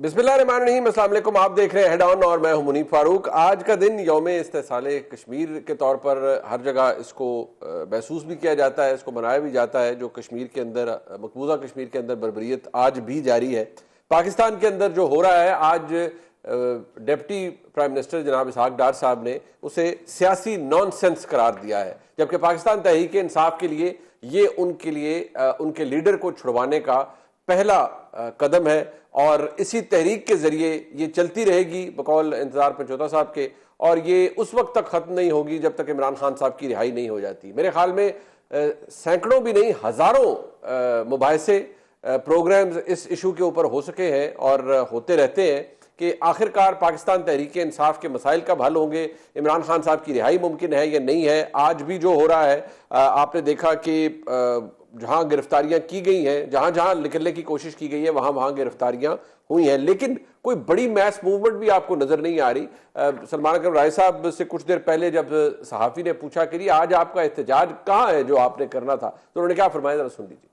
बिस्मिल्लाहिर्रहमानिर्रहीम, अस्सलाम वालेकुम। आप देख रहे हैं हेड ऑन और मैं हूं मुनीब फारूक। आज का दिन यौम इस्तेसाले कश्मीर के तौर पर हर जगह इसको महसूस भी किया जाता है, इसको मनाया भी जाता है। जो कश्मीर के अंदर, मकबूजा कश्मीर के अंदर बर्बरियत आज भी जारी है। पाकिस्तान के अंदर जो हो रहा है, आज डिप्टी प्राइम मिनिस्टर जनाब इसहाक डार साहब ने उसे सियासी नॉनसेंस करार दिया है, जबकि पाकिस्तान तहरीक इंसाफ के लिए ये उनके लिए उनके लीडर को छुड़वाने का पहला कदम है और इसी तहरीक के जरिए ये चलती रहेगी बकौल इंतजार पंचोता साहब के, और ये उस वक्त तक खत्म नहीं होगी जब तक इमरान खान साहब की रिहाई नहीं हो जाती। मेरे ख्याल में सैकड़ों भी नहीं, हजारों मुबाहिसे प्रोग्राम्स इस इशू के ऊपर हो सके हैं और होते रहते हैं कि आखिरकार पाकिस्तान तहरीक इंसाफ के मसाइल कब हल होंगे, इमरान खान साहब की रिहाई मुमकिन है या नहीं है। आज भी जो हो रहा है, आपने देखा कि जहां गिरफ्तारियां की गई हैं, जहां जहां निकलने की कोशिश की गई है, वहां वहां गिरफ्तारियां हुई हैं, लेकिन कोई बड़ी मैस मूवमेंट भी आपको नजर नहीं आ रही। सलमान अकरम राय साहब से कुछ देर पहले जब सहाफी ने पूछा कि आज आपका एहतजाज कहां है जो आपने करना था, तो उन्होंने क्या फरमाया, जरा सुन लीजिए।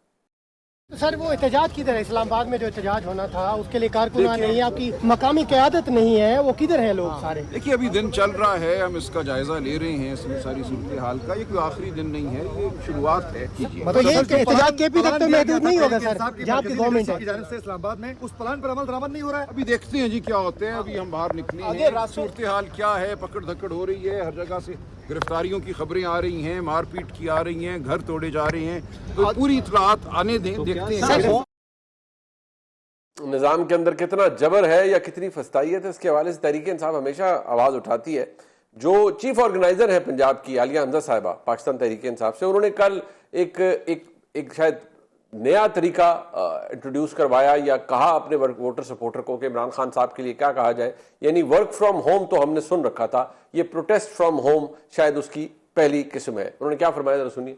सर, वो एहतजाज किधर है? इस्लामाबाद में जो एहतजाज होना था उसके लिए कारकुनान नहीं है, आपकी मकामी क़यादत नहीं है, वो किधर है लोग सारे? देखिए, अभी दिन चल रहा है, हम इसका जायजा ले रहे हैं, इसमें सारी सूरत हाल का। ये कोई आखिरी दिन नहीं है, ये शुरुआत है। मतलब ये एहतजाज केपी तक तो महदूद नहीं होगा सर, जहाँ आपकी गवर्नमेंट है। इस्लामाबाद में उस प्लान पर अमल दरामद नहीं हो रहा है। अभी देखते हैं जी क्या होते हैं। अभी हम बाहर निकले हैं, सूरत हाल क्या है, पकड़ धकड़ हो रही है, हर जगह से गिरफ्तारियों की खबरें आ रही हैं, मारपीट की आ रही हैं, घर तोड़े जा रहे हैं। तो पूरी इतलात आने दें, देखते हैं निज़ाम के अंदर कितना जबर है या कितनी फस्तायत है। इसके हवाले से तहरीक इंसाफ हमेशा आवाज़ उठाती है। जो चीफ ऑर्गेनाइजर है पंजाब की आलिया हमजा साहिबा पाकिस्तान तहरीक इंसाफ से, उन्होंने कल एक शायद नया तरीका इंट्रोड्यूस करवाया या कहा अपने वोटर सपोर्टर को कि इमरान खान साहब के लिए क्या कहा जाए। यानी वर्क फ्रॉम होम तो हमने सुन रखा था, ये प्रोटेस्ट फ्रॉम होम शायद उसकी पहली किस्म है। उन्होंने क्या फरमाया, जरा सुनिए।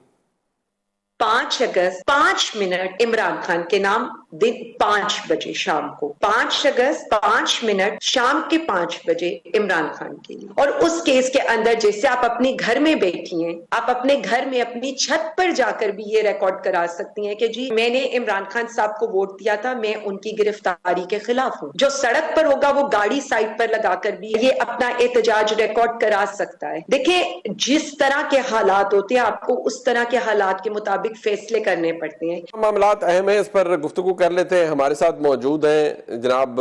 5 अगस्त 5 मिनट इमरान खान के नाम, दिन 5 बजे शाम को, 5 अगस्त 5 मिनट शाम के 5 बजे इमरान खान के लिए। और उस केस के अंदर जैसे आप अपने घर में बैठी हैं, आप अपने घर में अपनी छत पर जाकर भी ये रिकॉर्ड करा सकती हैं कि जी मैंने इमरान खान साहब को वोट दिया था, मैं उनकी गिरफ्तारी के खिलाफ हूं। जो सड़क पर होगा वो गाड़ी साइड पर लगाकर भी ये अपना एहतजाज रिकॉर्ड करा सकता है। देखिए, जिस तरह के हालात होते हैं, आपको उस तरह के हालात के मुताबिक फैसले करने पड़ते हैं। मामलात अहम है, इस पर गुफ्तगू कर लेते हैं। हमारे साथ मौजूद हैं जनाब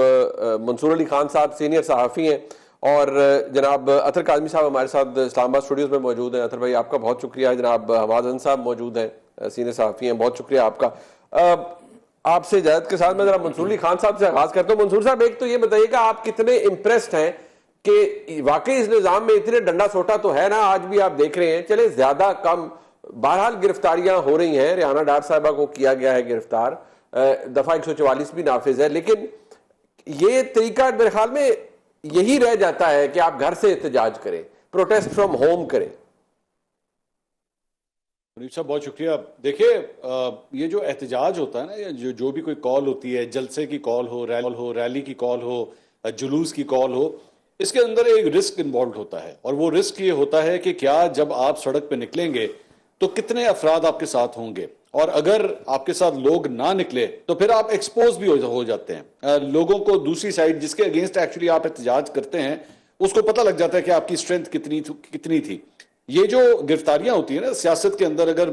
मंसूर अली खान साहब, सीनियर सहाफ़ी हैं, और जनाब अतर काज़मी साहब हमारे साथ इस्लामाबाद स्टूडियोज़ में मौजूद हैं। अतर भाई, आपका बहुत शुक्रिया। जनाब हमाद हसन साहब मौजूद हैं, सीनियर सहाफ़ी हैं, बहुत शुक्रिया आपका। आपसे इजाज़त के साथ मैं जरा मंसूर अली खान साहब से आगाज़ करता हूँ। मंसूर साहब, एक तो ये बताइएगा, आप कितने इम्प्रेस्ड हैं कि वाकई इस निज़ाम में इतने डंडा सोटा तो है ना, आज भी आप देख रहे हैं, चले ज़्यादा कम बहरहाल गिरफ्तारियां हो रही हैं। रिहाना डार साहिबा को किया गया है गिरफ्तार, दफा 144 भी नाफिज है, लेकिन ये तरीका मेरे ख्याल में यही रह जाता है कि आप घर से एहतजाज करें, प्रोटेस्ट फ्रॉम होम करें। साहब बहुत शुक्रिया। देखिए, ये जो एहतजाज होता है ना, या जो भी कोई कॉल होती है, जलसे की कॉल हो, रैली की कॉल हो, जुलूस की कॉल हो, इसके अंदर एक रिस्क इन्वॉल्व होता है। और वो रिस्क ये होता है कि क्या जब आप सड़क पे निकलेंगे तो कितने अफराद आपके साथ होंगे, और अगर आपके साथ लोग ना निकले तो फिर आप एक्सपोज भी हो जाते हैं। लोगों को दूसरी साइड जिसके अगेंस्ट एक्चुअली आप एहतजाज करते हैं उसको पता लग जाता है कि आपकी स्ट्रेंथ कितनी थी। ये जो गिरफ्तारियां होती है ना सियासत के अंदर, अगर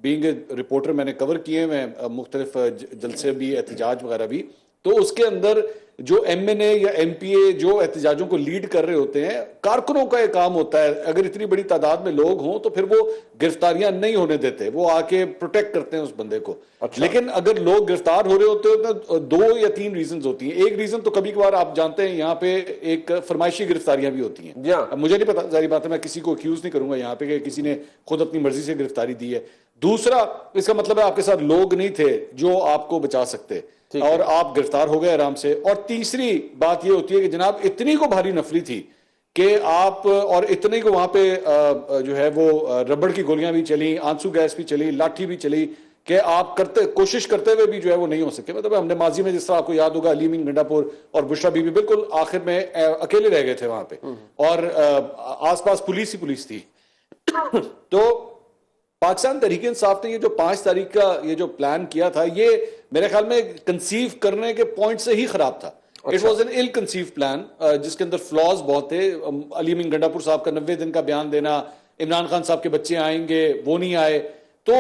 बीइंग ए रिपोर्टर मैंने कवर किए, मैं मुख्तलिफ जलसे भी, एहतजाज वगैरह भी, तो उसके अंदर जो एमएनए या एमपीए जो एहतजाजों को लीड कर रहे होते हैं, कारकुनों का एक काम होता है, अगर इतनी बड़ी तादाद में लोग हों तो फिर वो गिरफ्तारियां नहीं होने देते, वो आके प्रोटेक्ट करते हैं उस बंदे को। अच्छा। लेकिन अगर लोग गिरफ्तार हो रहे होते हो तो 2 या 3 रीजन होती हैं। एक रीजन तो कभी कभार आप जानते हैं यहाँ पे एक फरमाइशी गिरफ्तारियां भी होती हैं। मुझे नहीं पता, जारी बात है, मैं किसी को एक्यूज नहीं करूंगा यहाँ पे कि किसी ने खुद अपनी मर्जी से गिरफ्तारी दी है। दूसरा, इसका मतलब है आपके साथ लोग नहीं थे जो आपको बचा सकते और आप गिरफ्तार हो गए आराम से। और तीसरी बात यह होती है कि जनाब इतनी को भारी नफरी थी कि आप, और इतने को वहां पे जो है वो रबड़ की गोलियां भी चली, आंसू गैस भी चली, लाठी भी चली, कि आप कोशिश करते हुए भी जो है वो नहीं हो सके। मतलब हमने माजी में, जिस तरह आपको याद होगा, अली मीन गंडापुर और बुशरा बीबी बिल्कुल आखिर में अकेले रह गए थे वहां पे, और आसपास पुलिस ही पुलिस थी। तो पाकिस्तान तहरीक इंसाफ ने ये जो 5 तारीख का ये जो प्लान किया था, ये मेरे ख्याल में कंसीव करने के पॉइंट से ही खराब था। It was an ill conceive plan जिसके अंदर फ्लॉज बहुत थे। अली अमीन गंडापुर साहब का 90 दिन का बयान देना, इमरान खान साहब के बच्चे आएंगे, वो नहीं आए, तो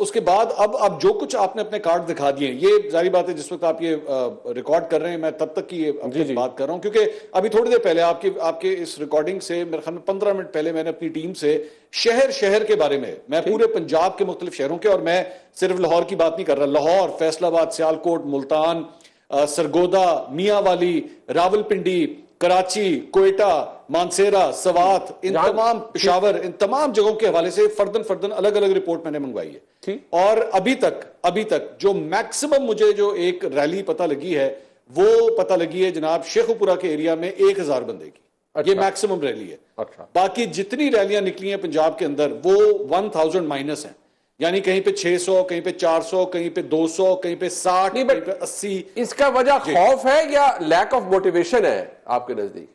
उसके बाद अब जो कुछ आपने अपने कार्ड दिखा दिए, ये जारी बात है जिस वक्त आप ये रिकॉर्ड कर रहे हैं, मैं तब तक की बात कर रहा हूं, क्योंकि अभी थोड़ी देर पहले आपके इस रिकॉर्डिंग से मेरे ख्याल में 15 मिनट पहले मैंने अपनी टीम से शहर के बारे में, मैं पूरे पंजाब के मुख्तलिफ शहरों के, और मैं सिर्फ लाहौर की बात नहीं कर रहा, लाहौर, फैसलाबाद, सियालकोट, मुल्तान, सरगोदा, मियांवाली, रावलपिंडी, कराची, कोयटा, मानसेरा, सवात, इन तमाम, पेशावर, इन तमाम जगहों के हवाले से फर्दन अलग अलग रिपोर्ट मैंने मंगवाई है। और अभी तक जो मैक्सिमम मुझे जो एक रैली पता लगी है, वो पता लगी है जनाब शेखुपुरा के एरिया में 1000 बंदे की। अच्छा। ये मैक्सिमम रैली है। अच्छा। बाकी जितनी रैलियां निकली हैं पंजाब के अंदर वो 1000 माइनस हैं, यानी कहीं पे 600, कहीं पे 400, कहीं पे 200, कहीं पे 60, कहीं पे 80। इसका वजह खौफ है या लैक ऑफ मोटिवेशन है आपके नजदीक?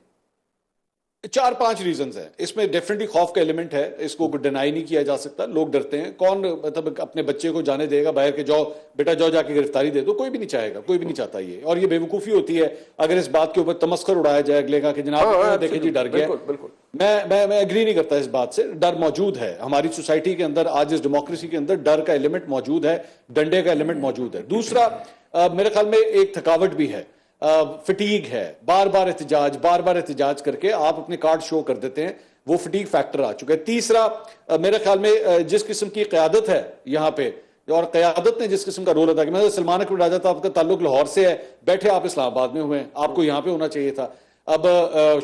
4-5 रीजंस हैं इसमें। डेफिनेटली खौफ का एलिमेंट है, इसको डिनाई नहीं किया जा सकता। लोग डरते हैं, कौन मतलब अपने बच्चे को जाने देगा बाहर के, जाओ बेटा जाओ जाके गिरफ्तारी दे दो, कोई भी नहीं चाहेगा, कोई भी नहीं चाहता ये। और ये बेवकूफी होती है अगर इस बात के ऊपर तमस्कर उड़ाया जाए अगले का कि जनाब देखे जी डर गया। बिल्कुल। मैं एग्री नहीं करता इस बात से। डर मौजूद है हमारी सोसाइटी के अंदर, आज इस डेमोक्रेसी के अंदर डर का एलिमेंट मौजूद है, डंडे का एलिमेंट मौजूद है। दूसरा मेरे ख्याल में एक थकावट भी है, फटीग है, बार बार एहतजाज करके आप अपने कार्ड शो कर देते हैं, वो फटीग फैक्टर आ चुका है। तीसरा मेरे ख्याल में जिस किस्म की क़यादत है यहाँ पे, और क़यादत ने जिस किस्म का रोल अदा किया, मतलब सलमान अकबर राजा साहब का ताल्लुक लाहौर से है, बैठे आप इस्लामाबाद में हुए हैं, आपको यहाँ पे होना चाहिए था। अब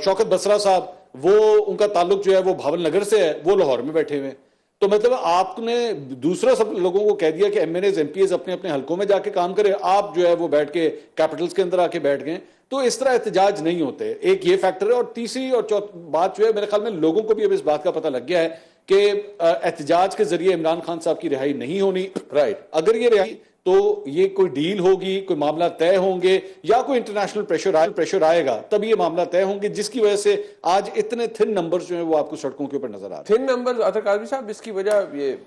शौकत बसरा साहब, वो उनका ताल्लुक जो है वो भावल नगर से है, वो लाहौर में बैठे हुए हैं। तो मतलब आपने दूसरा सब लोगों को कह दिया कि एमएनएज एमपीएज अपने अपने हलकों में जाके काम करें, आप जो है वो बैठ के कैपिटल्स के अंदर आके बैठ गए। तो इस तरह एहतजाज नहीं होते, एक ये फैक्टर है। और तीसरी और चौथी बात जो है, मेरे ख्याल में लोगों को भी अब इस बात का पता लग गया है कि एहतजाज के जरिए इमरान खान साहब की रिहाई नहीं होनी। राइट, अगर ये रिहाई तो ये कोई डील होगी, कोई मामला तय होंगे, या कोई इंटरनेशनल प्रेशर आएगा, तब ये मामला तय होंगे, जिसकी वजह से आज इतने थिन नंबर्स जो है वो आपको सड़कों के ऊपर नजर आ रहे हैं। थिन नंबर्स अतर काजमी साहब, इसकी वजह ये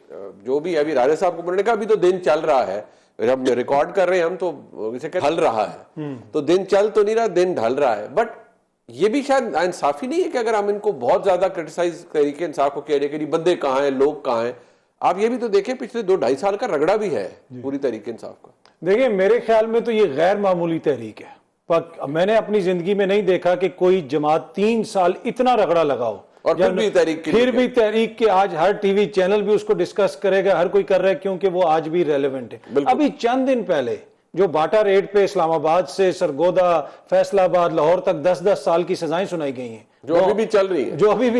जो भी अभी राजा साहब को बोलने का, अभी तो दिन चल रहा है, जब रिकॉर्ड कर रहे हैं हम तो इसे ढल रहा है, तो दिन चल तो नहीं रहा, दिन ढल रहा है। बट ये भी शायद इंसाफी नहीं है कि अगर हम इनको बहुत ज्यादा क्रिटिसाइज तरीके इंसाफ को कह रहे कि बंदे कहाँ हैं, लोग कहाँ हैं। आप ये भी तो देखें, पिछले 2-2.5 साल का रगड़ा भी है पूरी तरीके इंसाफ का। देखिए मेरे ख्याल में तो ये गैर मामूली तहरीक है, पर मैंने अपनी जिंदगी में नहीं देखा कि कोई जमात 3 साल इतना रगड़ा लगाओ और फिर भी तहरीक के आज हर टीवी चैनल भी उसको डिस्कस करेगा, हर कोई कर रहा है, क्योंकि वो आज भी रेलेवेंट है। अभी चंद दिन पहले जो बाटा रेड पे इस्लामाबाद से सरगोदा, फैसलाबाद, लाहौर तक 10-10 साल की सजाएं सुनाई गई हैं, जो अभी भी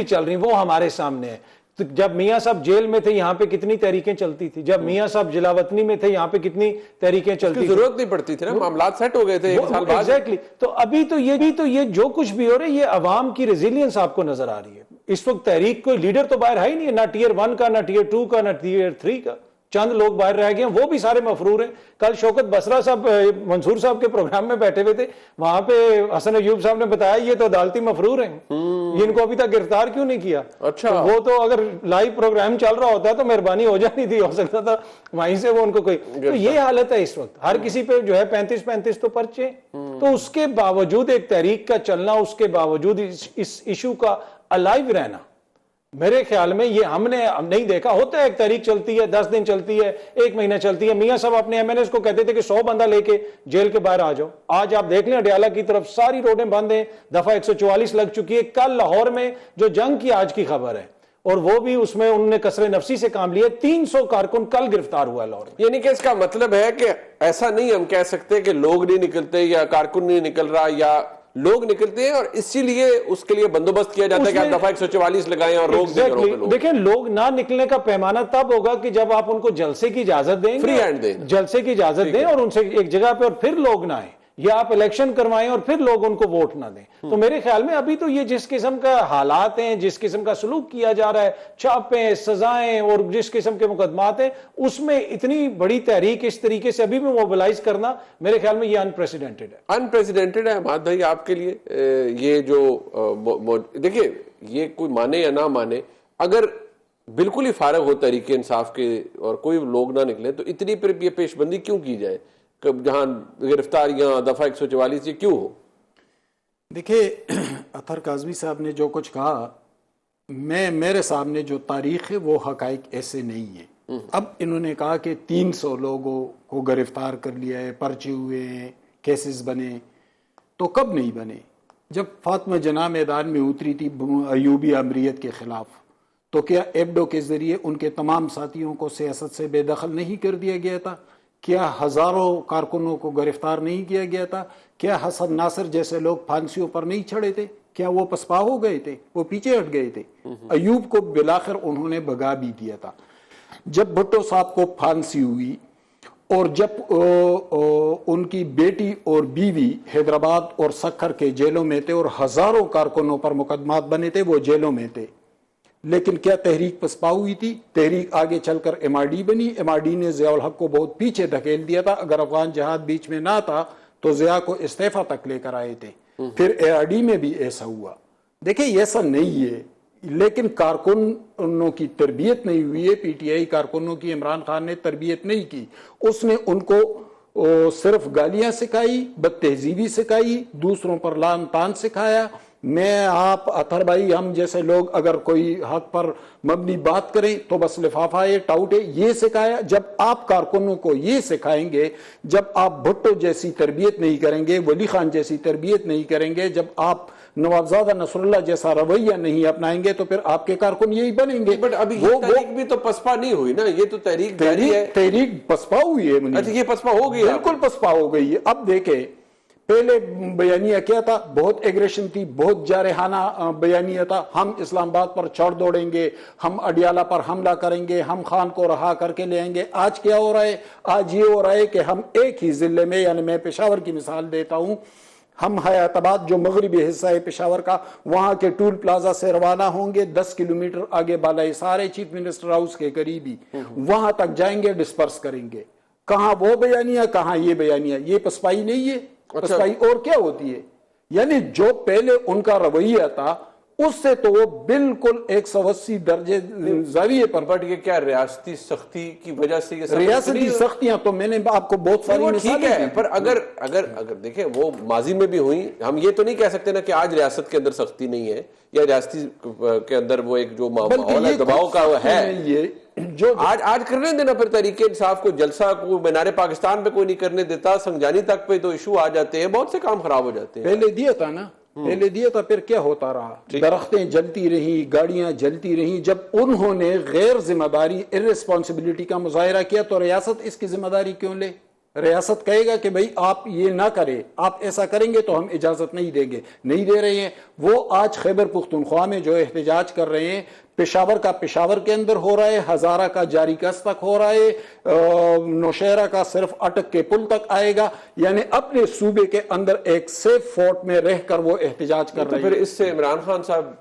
चल रही है, वो हमारे सामने है। तो जब मियां साहब जेल में थे, यहाँ पे कितनी तहरीकें चलती थी, जब मियां साहब जिलावतनी में थे, यहाँ पे कितनी तहरीकें चलती थी, जरूरत नहीं पड़ती थी ना, मामला सेट हो गए थे 1 साल बाद। एग्जैक्टली। तो अभी तो ये जो कुछ भी हो रहा है, ये अवाम की रेजिलियंस आपको नजर आ रही है। इस वक्त तहरीक कोई लीडर तो बाहर है ही नहीं है, ना टियर 1 का, ना टियर 2 का, ना टियर 3 का। चंद लोग बाहर रह गए, वो भी सारे मफरूर हैं। कल शौकत बसरा साहब मंसूर साहब के प्रोग्राम में बैठे हुए थे, वहां पे हसन अयूब साहब ने बताया ये तो अदालती मफरूर हैं, इनको अभी तक गिरफ्तार क्यों नहीं किया। अच्छा। तो वो तो अगर लाइव प्रोग्राम चल रहा होता तो मेहरबानी हो जानी थी, हो सकता था वहीं से वो उनको कोई। तो ये हालत है इस वक्त, हर किसी पे जो है 35-35 तो पर्चे। तो उसके बावजूद एक तहरीक का चलना, उसके बावजूद इस इशू का अलाइव रहना, मेरे ख्याल में ये हमने नहीं देखा। होता है एक तारीख चलती है, 10 दिन चलती है, 1 महीना चलती है। मियां साहब अपने एमएनएस को कहते थे कि 100 बंदा लेके जेल के बाहर आ जाओ। आज आप देख लें अडयाला की तरफ सारी रोडें बंद हैं, दफा 144 लग चुकी है। कल लाहौर में जो जंग की आज की खबर है, और वो भी उसमें उन्होंने कसरे नफसी से काम लिया, 300 कारकुन कल गिरफ्तार हुआ लाहौर में। यानी कि इसका मतलब है कि ऐसा नहीं हम कह सकते कि लोग नहीं निकलते या कारकुन नहीं निकल रहा, या लोग निकलते हैं और इसीलिए उसके लिए बंदोबस्त किया जाता है कि आप दफा 144 लगाएं और रोक दें। देखिए लोग ना निकलने का पैमाना तब होगा कि जब आप उनको जलसे की इजाजत देंगे, फ्री हैंड दें, जलसे की इजाजत दें और उनसे एक जगह पे, और फिर लोग ना आए, या आप इलेक्शन करवाएं और फिर लोग उनको वोट ना दें। तो मेरे ख्याल में अभी तो ये जिस किस्म का हालात हैं, जिस किस्म का सलूक किया जा रहा है, छापे, सजाएं और जिस किस्म के मुकदमात हैं, उसमें इतनी बड़ी तहरीक इस तरीके से अभी भी मोबिलाइज करना, मेरे ख्याल में ये अनप्रेसिडेंटेड है। अनप्रेसिडेंटेड है हमाद भाई आपके लिए। ये जो देखिए, ये कोई माने या ना माने, अगर बिल्कुल ही फारग हो तरीके इंसाफ के और कोई लोग ना निकले, तो इतनी फिर ये पेशबंदी क्यों की जाए? जहां गिरफ्तारियां दफा 144 ये क्यों हो? देखिए, अतहर काज़मी साहब ने जो कुछ कहा, मेरे सामने जो तारीख है वो हकाइक ऐसे नहीं है। अब इन्होंने कहा कि 300 लोगों को गिरफ्तार कर लिया है, पर्चे हुए हैं, केसेस बने, तो कब नहीं बने? जब फातिमा जना मैदान में उतरी थी अयूबी अमरीत के खिलाफ, तो क्या एबडो के जरिए उनके तमाम साथियों को सियासत से बेदखल नहीं कर दिया गया था? क्या हजारों कारकुनों को गिरफ्तार नहीं किया गया था? क्या हसन नासिर जैसे लोग फांसियों पर नहीं चढ़े थे? क्या वो पसपा हो गए थे? वो पीछे हट गए थे? अयूब को बिलाखिर उन्होंने भगा भी दिया था। जब भुट्टो साहब को फांसी हुई और जब उनकी बेटी और बीवी हैदराबाद और सक्खर के जेलों में थे और हजारों कारकुनों पर मुकदमात बने थे, वो जेलों में थे, लेकिन क्या तहरीक पसपा हुई थी? तहरीक आगे चलकर MRD बनी। MRD ने ज़ियाउल हक को बहुत पीछे धकेल दिया था। अगर अफगान जहाद बीच में ना था तो ज़िया को इस्तीफा तक लेकर आए थे। फिर ARD में भी ऐसा हुआ। देखिए, ऐसा नहीं है, लेकिन कारकुनों की तरबियत नहीं हुई है। PTI कारकुनों की इमरान खान ने तरबियत नहीं की। उसने उनको सिर्फ गालियां सिखाई, बदतहजीबी सिखाई, दूसरों पर लान तान सिखाया। मैं, आप, अतहर भाई, हम जैसे लोग अगर कोई हक पर मबनी बात करें तो बस लिफाफा है, टाउट है, ये सिखाया। जब आप कारकुनों को ये सिखाएंगे, जब आप भुट्टो जैसी तरबियत नहीं करेंगे, वली खान जैसी तरबियत नहीं करेंगे, जब आप नवाबजादा नसरुल्लाह जैसा रवैया नहीं अपनाएंगे, तो फिर आपके कारकुन यही बनेंगे। बट अभी वो तहरीक भी तो पसपा नहीं हुई ना, ये तो तहरीक जारी है। तहरीक पसपा हुई है। अच्छा, ये पसपा हो गई? बिल्कुल पसपा हो गई है। अब देखे, पहले बयानिया क्या था? बहुत एग्रेशन थी, बहुत जारहाना बयानिया था। हम इस्लामाबाद पर चढ़ दौड़ेंगे, हम अडियाला पर हमला करेंगे, हम खान को रहा करके ले आएंगे। आज क्या हो रहा है? आज ये हो रहा है कि हम एक ही जिले में, यानी मैं पेशावर की मिसाल देता हूं, हम हयाताबाद जो मगरबी हिस्सा है पेशावर का, वहां के टूल प्लाजा से रवाना होंगे, 10 किलोमीटर आगे बालाहिसार है चीफ मिनिस्टर हाउस के करीबी, वहां तक जाएंगे, डिस्पर्स करेंगे। कहां वो बयानिया, कहां ये बयानिया? ये पसपाई नहीं है। पसपाई और क्या होती है? यानी जो पहले उनका रवैया था उससे तो वो बिल्कुल 180 दर्जे जाविये पर। बट ये क्या रियासती सख्ती की वजह से? ये रियासती सख्तियां तो मैंने आपको बहुत सारी ठीक है, पर अगर देखें वो माजी में भी हुई। हम ये तो नहीं कह सकते ना कि आज रियासत के अंदर सख्ती नहीं है, या रियासती के अंदर वो एक जो माहौल है दबाव का है, ये जो आज करने देना। फिर तहरीक इंसाफ को, जलसा को, मीनार पाकिस्तान पे कोई नहीं करने देता, संजानी तक पे तो इशू आ जाते हैं, बहुत से काम खराब हो जाते हैं। पहले दिया था ना, पहले दिया था, फिर क्या होता रहा? दरख्तें जलती रही, गाड़ियां जलती रही। जब उन्होंने गैर जिम्मेदारी, इर्रेस्पॉन्सिबिलिटी का मुजाहिरा किया तो रियासत इसकी जिम्मेदारी क्यों ले? रियासत कहेगा कि भाई आप ये ना करें, आप ऐसा करेंगे तो हम इजाजत नहीं देंगे। नहीं दे रहे हैं। वो आज खैबर पुख्तूनख्वा में जो एहतजाज कर रहे हैं, पेशावर का पेशावर के अंदर हो रहा है, हजारा का जारी कस तक हो रहा है, नौशहरा का सिर्फ अटक के पुल तक आएगा। यानी अपने सूबे के अंदर एक सेफ फोर्ट में रहकर वो एहतजाज कर रहे हैं। फिर इससे इमरान खान साहब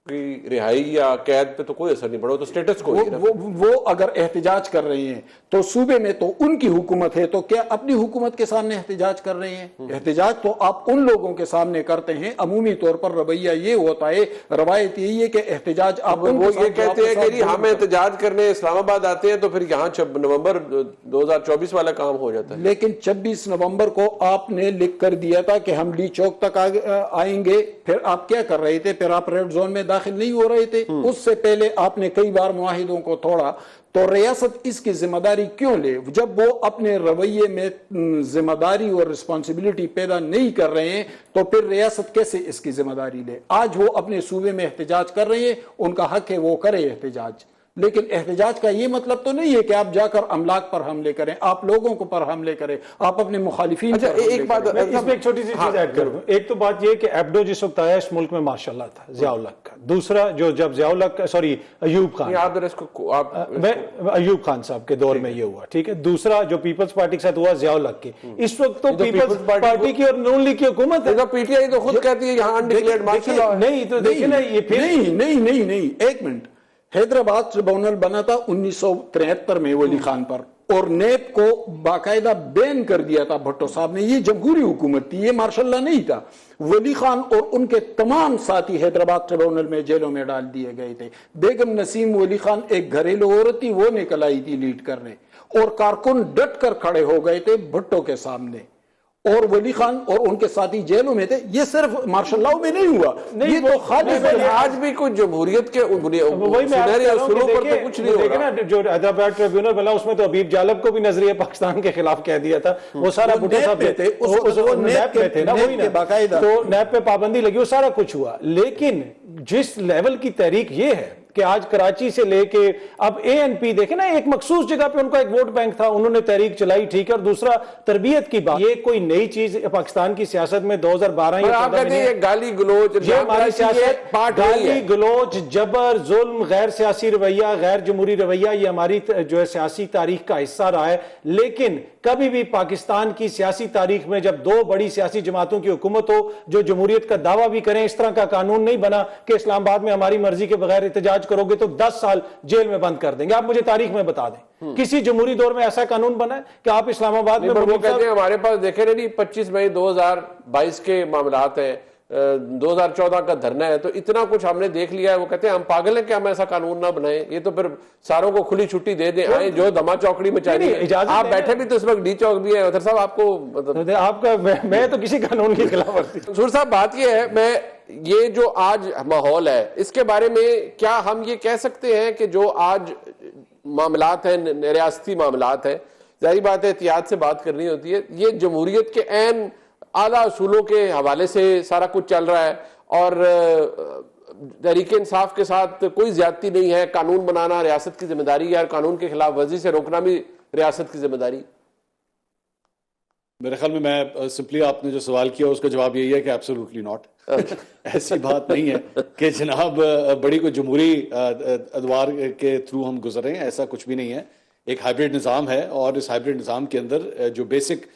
की रिहाई या कैद पे तो कोई असर नहीं पड़ा, तो स्टेटस को वो अगर एहतजाज कर रहे हैं तो सूबे में तो उनकी हुकूमत है, तो क्या अपनी हुकूमत के सामने एहतजाज कर रहे हैं? एहतजाज तो आप उन लोगों के सामने करते हैं। अमूमी तौर पर रवैया ये होता है, रवायत यही है कि एहतजाज आप वो ये कहते हैं कि हम एहतजाज करने इस्लामाबाद आते हैं तो फिर यहाँ नवंबर 2024 वाला काम हो जाता है। लेकिन 26 नवंबर को आपने लिख कर दिया था कि हम ली चौक तक आएंगे। फिर आप क्या कर रहे थे? फिर आप रेड जोन में दाखिल नहीं हो रहे थे। उससे पहले आपने कई बार मुआहिदों को तोड़ा। तो रियासत इसकी जिम्मेदारी क्यों ले? जब वो अपने रवैये में जिम्मेदारी और रिस्पॉन्सिबिलिटी पैदा नहीं कर रहे हैं तो फिर रियासत कैसे इसकी जिम्मेदारी ले? आज वो अपने सूबे में एहतजाज कर रहे हैं, उनका हक है वो करे एहतजाज, लेकिन एहतजाज का ये मतलब तो नहीं है कि आप जाकर अमलाक पर हमले करें, आप लोगों को पर हमले करें, आप अपने मुखालिफिन। अच्छा, एक बात इसमें एक छोटी सी चीज ऐड कर दूं। एक तो बात ये कि एबडो जिस वक्त आया इस मुल्क में माशाल्लाह था ज़ियाउल हक का। दूसरा जो जब ज़ियाउल हक, सॉरी अयूब खान, अयूब खान साहब के दौर में ये हुआ, ठीक है। दूसरा जो पीपल्स पार्टी के साथ हुआ ज़ियाउल हक के। इस वक्त तो पीपल्स पार्टी की और नून लीग की हुकूमत है। पीटीआई तो खुद कहती है यहाँ अनडिक्लेयर्ड मार्शल लॉ। नहीं तो देखिए ना, ये फिर नहीं, एक मिनट। हैदराबाद ट्रिब्यूनल बना था 1973 में वली खान पर, और नेप को बाकायदा बैन कर दिया था भुट्टो साहब ने। ये जमहूरी हुकूमत थी, ये मार्शल लॉ नहीं था। वली खान और उनके तमाम साथी हैदराबाद ट्रिब्यूनल में जेलों में डाल दिए गए थे। बेगम नसीम वली खान एक घरेलू औरत थी, वो निकल आई थी लीड करने, और कारकुन डट कर खड़े हो गए थे भुट्टो के सामने, और वली खान और उनके साथी जेलों में थे। ये सिर्फ मार्शल लॉ में नहीं हुआ, ये तो खालिस आज भी कुछ जमहूरियत के सुनहरे असूलों पर तो कुछ नहीं हो रहा। ना जो हैदराबाद ट्रिब्यूनल बना उसमें तो हबीब जालब को भी नजरिया पाकिस्तान के खिलाफ कह दिया था, वो सारा भुट्टो साहब थे, नैब में थे ना, वही ना, तो नैब पे पाबंदी लगी, वो सारा कुछ हुआ। लेकिन जिस लेवल की तहरीक ये है कि आज कराची से लेके अब एएनपी देखे ना, एक मखसूस जगह पे उनका एक वोट बैंक था, उन्होंने तहरीक चलाई, ठीक है, और दूसरा तरबियत की बात, ये कोई नई चीज पाकिस्तान की सियासत में 2012 गाली गलोच, ये हमारी सियासत, गाली गलोच, जबर, जुल्म, गैर सियासी रवैया, गैर जमहूरी रवैया, ये हमारी जो है सियासी तारीख का हिस्सा रहा है। लेकिन कभी भी पाकिस्तान की सियासी तारीख में जब दो बड़ी सियासी जमातों की हुकूमत हो जो जमहूरियत का दावा भी करें, इस तरह का कानून नहीं बना कि इस्लामाबाद में हमारी मर्जी के बगैर एहतजाज करोगे तो 10 साल जेल में बंद कर देंगे। आप मुझे तारीख में बता दें किसी जमहूरी दौर में ऐसा कानून बना है कि आप इस्लामाबाद में, वो कहते हैं हमारे पास देखे नहीं 25 मई 2022 के मामलात हैं, 2014 का धरना है, तो इतना कुछ हमने देख लिया है। वो कहते हैं हम पागल हैं कि हम ऐसा कानून ना बनाए, ये तो फिर सारों को खुली छुट्टी दे दें, आए जो धमा चौकड़ी में चाहिए। आप बैठे भी तो इस वक्त डी चौक भी है उधर साहब, आपको मतलब आपका मैं तो किसी कानून की खिलाफ वर्जी। सूर साहब बात ये है, मैं ये जो आज माहौल है इसके बारे में क्या हम ये कह सकते हैं कि जो आज मामलात हैं, रियासती मामलात हैं, जाहिर बात है एहतियात से बात करनी होती है, ये जमहूरियत के ऐन आला असूलों के हवाले से सारा कुछ चल रहा है और तहरीके इंसाफ के साथ कोई ज्यादती नहीं है, कानून बनाना रियासत की जिम्मेदारी है और कानून के खिलाफ वर्जी से रोकना भी रियासत की जिम्मेदारी। मेरे ख्याल में मैं सिंपली आपने जो सवाल किया उसका जवाब यही है कि एब्सोल्युटली नॉट। ऐसी बात नहीं है कि जनाब बड़ी कोई जमहूरी अदवार के थ्रू हम गुजर रहे हैं, ऐसा कुछ भी नहीं है। एक हाइब्रिड निज़ाम है और इस हाइब्रिड निज़ाम के अंदर जो बेसिक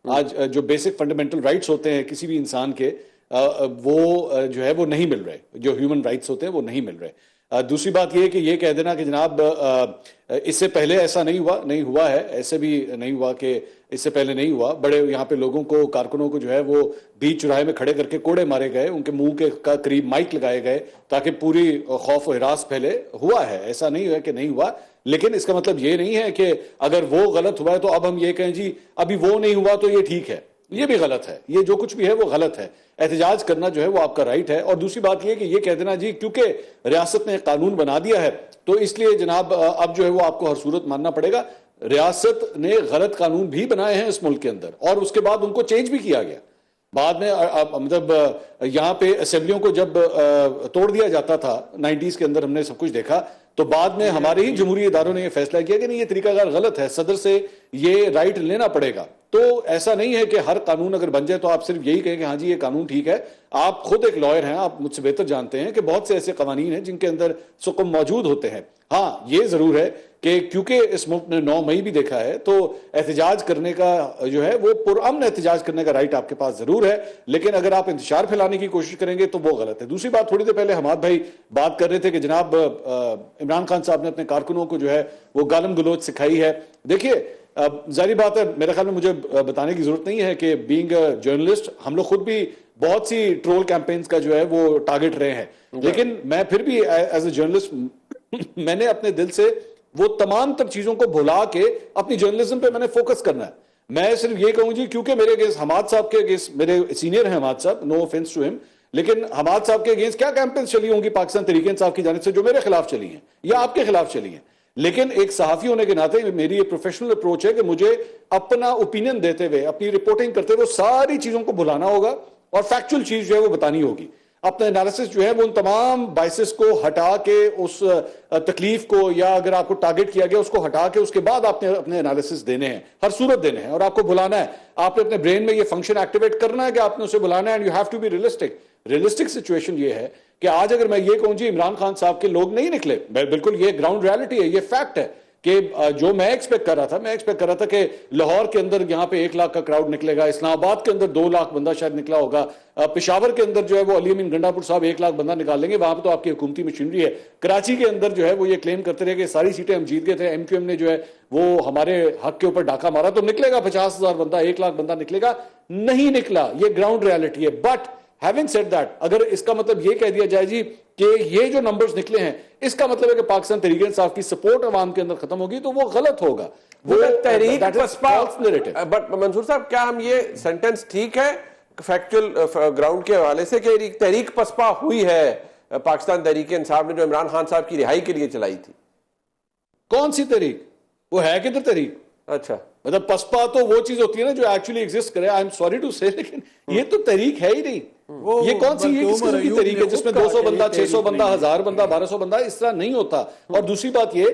आज जो बेसिक फंडामेंटल राइट्स होते हैं किसी भी इंसान के, वो जो है वो नहीं मिल रहे, जो ह्यूमन राइट्स होते हैं वो नहीं मिल रहे। दूसरी बात ये है कि ये कह देना कि जनाब इससे पहले ऐसा नहीं हुआ है, ऐसे भी नहीं हुआ कि इससे पहले नहीं हुआ। बड़े यहाँ पे लोगों को, कारकुनों को जो है वो बीच चौराहे में खड़े करके कोड़े मारे गए, उनके मुंह के करीब माइक लगाए गए ताकि पूरी खौफ और हिरास फैले। हुआ है, ऐसा नहीं है कि नहीं हुआ, लेकिन इसका मतलब ये नहीं है कि अगर वो गलत हुआ है तो अब हम ये कहें जी अभी वो नहीं हुआ तो ये ठीक है। ये भी गलत है, ये जो कुछ भी है वो गलत है। एहतजाज करना जो है वो आपका राइट है। और दूसरी बात ये कि ये कह देना जी क्योंकि रियासत ने कानून बना दिया है तो इसलिए जनाब अब जो है वो आपको हर सूरत मानना पड़ेगा। रियासत ने गलत कानून भी बनाए हैं इस मुल्क के अंदर और उसके बाद उनको चेंज भी किया गया। बाद में मतलब यहाँ पे असेंबलियों को जब तोड़ दिया जाता था 90s के अंदर, हमने सब कुछ देखा, तो बाद में हमारे ही जमहूरी इदारों ने यह फैसला किया कि नहीं ये तरीकाकार गलत है, सदर से ये राइट लेना पड़ेगा। तो ऐसा नहीं है कि हर कानून अगर बन जाए तो आप सिर्फ यही कहें कि हाँ जी ये कानून ठीक है। आप खुद एक लॉयर हैं, आप मुझसे बेहतर जानते हैं कि बहुत से ऐसे कवानीन हैं जिनके अंदर सुकून मौजूद होते हैं। हाँ ये जरूर है कि क्योंकि इस मुल्क ने 9 मई भी देखा है तो एहतजाज करने का जो है वो पुरअमन एहतजाज करने का राइट आपके पास जरूर है, लेकिन अगर आप इंतशार फैलाने की कोशिश करेंगे तो वो गलत है। दूसरी बात, थोड़ी देर पहले हमाद भाई बात कर रहे थे कि जनाब इमरान खान साहब ने अपने कारकुनों को जो है वो गालम गलोच सिखाई है। देखिए जारी बात है, मेरे ख्याल में मुझे बताने की जरूरत नहीं है कि बीइंग अ जर्नलिस्ट हम लोग खुद भी बहुत सी ट्रोल कैंपेन्स का जो है वो टारगेट रहे हैं, लेकिन मैं फिर भी एज ए जर्नलिस्ट मैंने अपने दिल से वो तमाम तब चीजों को भुला के अपनी जर्नलिज्म पे मैंने फोकस करना है। मैं सिर्फ ये कहूं जी क्योंकि मेरे अगेंस्ट हमाद साहब के अगेंस्ट, मेरे सीनियर हैं हमाद साहब, नो ऑफेंस टू हिम, लेकिन हमाद साहब के अगेंस्ट क्या कैंपेन्स चली होंगी पाकिस्तान तहरीक इंसाफ की जानिब से जो मेरे खिलाफ चली हैं या आपके खिलाफ चली हैं। लेकिन एक सहाफी होने के नाते मेरी ये प्रोफेशनल अप्रोच है कि मुझे अपना ओपिनियन देते हुए, अपनी रिपोर्टिंग करते हुए सारी चीजों को भुलाना होगा और फैक्चुअल चीज जो है वो बतानी होगी। अपना एनालिसिस जो है वो उन तमाम बाइसेस को हटा के, उस तकलीफ को या अगर आपको टारगेट किया गया उसको हटा के उसके बाद आपने अपने एनालिसिस देने हैं, हर सूरत देने हैं और आपको बुलाना है। आपने अपने ब्रेन में ये फंक्शन एक्टिवेट करना है कि आपने उसे बुलाना है and you have to be realistic. Realistic situation ये है कि आज अगर मैं ये कहूं जी इमरान खान साहब के लोग नहीं निकले, बिल्कुल ये ग्राउंड रियलिटी है, ये फैक्ट है कि जो मैं एक्सपेक्ट कर रहा था कि लाहौर के अंदर यहाँ पे 1 लाख का क्राउड निकलेगा, इस्लामाबाद के अंदर 2 लाख बंदा शायद निकला होगा, पेशावर के अंदर जो है वो अली अमीन गंडापुर साहब 1 लाख बंदा निकाल लेंगे, वहां पे तो आपकी हुकूमती मशीनरी है। कराची के अंदर जो है वो ये क्लेम करते रहे कि सारी सीटें हम जीत गए थे, MQM ने जो है वो हमारे हक के ऊपर डाका मारा, तो निकलेगा 50,000 बंदा, 1 लाख बंदा निकलेगा, नहीं निकला। ये ग्राउंड रियलिटी है। बट हैविंग सेड दैट, अगर इसका मतलब ये कह दिया जाए जी कि ये जो नंबर्स निकले हैं इसका मतलब है कि पाकिस्तान तहरीक इंसाफ की सपोर्ट अवाम के अंदर खत्म होगी, तो वो गलत होगा। वो तहरीक that is पसपा, false narrative। बट मंसूर साहब, क्या हम ये सेंटेंस ठीक है फैक्चुअल ग्राउंड के हवाले से कि तहरीक पसपा हुई है पाकिस्तान तहरीक इंसाफ ने जो इमरान खान साहब की रिहाई के लिए चलाई थी? कौन सी तहरीक? वो है किधर तहरीक? अच्छा, मतलब पसपा तो वो चीज होती है ना जो एक्चुअली एग्जिस्ट करे। आई एम सॉरी टू से, लेकिन ये तो तहरीक है ही नहीं। ये कौन सी, ये किस किस्म की तहरीक है जिसमें 200 बंदा, 600 बंदा, 1000 बंदा, 1200 बंदा, इस तरह नहीं होता। और दूसरी बात ये,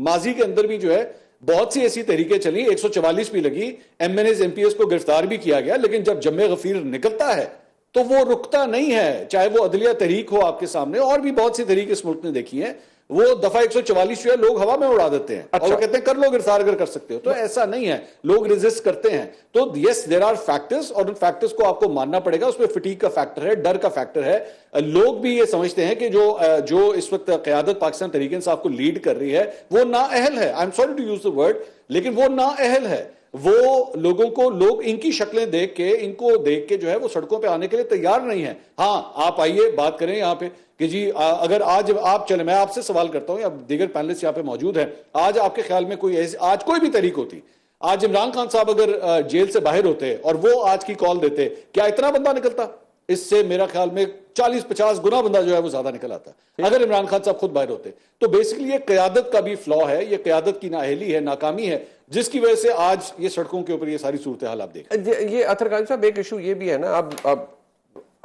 माजी के अंदर भी जो है बहुत सी ऐसी तहरीकें चली, 144 भी लगी, एमएनएस एमपीएस को गिरफ्तार भी किया गया, लेकिन जब जम्मे गफीर निकलता है तो वो रुकता नहीं है, चाहे वो अदलिया तहरीक हो आपके सामने, और भी बहुत सी तहरीक इस मुल्क ने देखी है। वो दफा 144 जो है लोग हवा में उड़ा देते हैं। अच्छा। और वो कहते हैं कर लो गिरफ्तार अगर कर सकते हो, तो ऐसा नहीं है, लोग रेजिस्ट करते हैं। तो यस देयर आर फैक्टर्स, और उन फैक्टर्स को आपको मानना पड़ेगा। उसमें फटीक का फैक्टर है, डर का फैक्टर है। लोग भी ये समझते हैं कि जो इस वक्त क़यादत पाकिस्तान तहरीक इंसाफ को लीड कर रही है वो नाअहल है। I am sorry to use the word, लेकिन वो नाअहल है। वो लोगों को, लोग इनकी शक्लें देख के, इनको देख के जो है वो सड़कों पे आने के लिए तैयार नहीं है। हाँ, आप आइए बात करें यहाँ पे कि जी अगर आज आप चले, मैं आपसे सवाल करता हूं, या दीगर पैनलिस्ट यहाँ पे मौजूद हैं, आज आपके ख्याल में कोई ऐसी, आज कोई भी तहरीक होती, आज इमरान खान साहब अगर जेल से बाहर होते और वो आज की कॉल देते, क्या इतना बंदा निकलता? इससे मेरा ख्याल में 40-50 गुना बंदा जो है वो ज्यादा निकल आता अगर इमरान खान साहब खुद बाहर होते। तो बेसिकली ये क़यादत का भी फ्लॉ है, ये क़यादत की नाअहली है, नाकामी है, जिसकी वजह से आज ये सड़कों के ऊपर ये सारी सूरत हाल आप देखें। ये अतर काजी साहब, एक इशू ये भी है ना, अब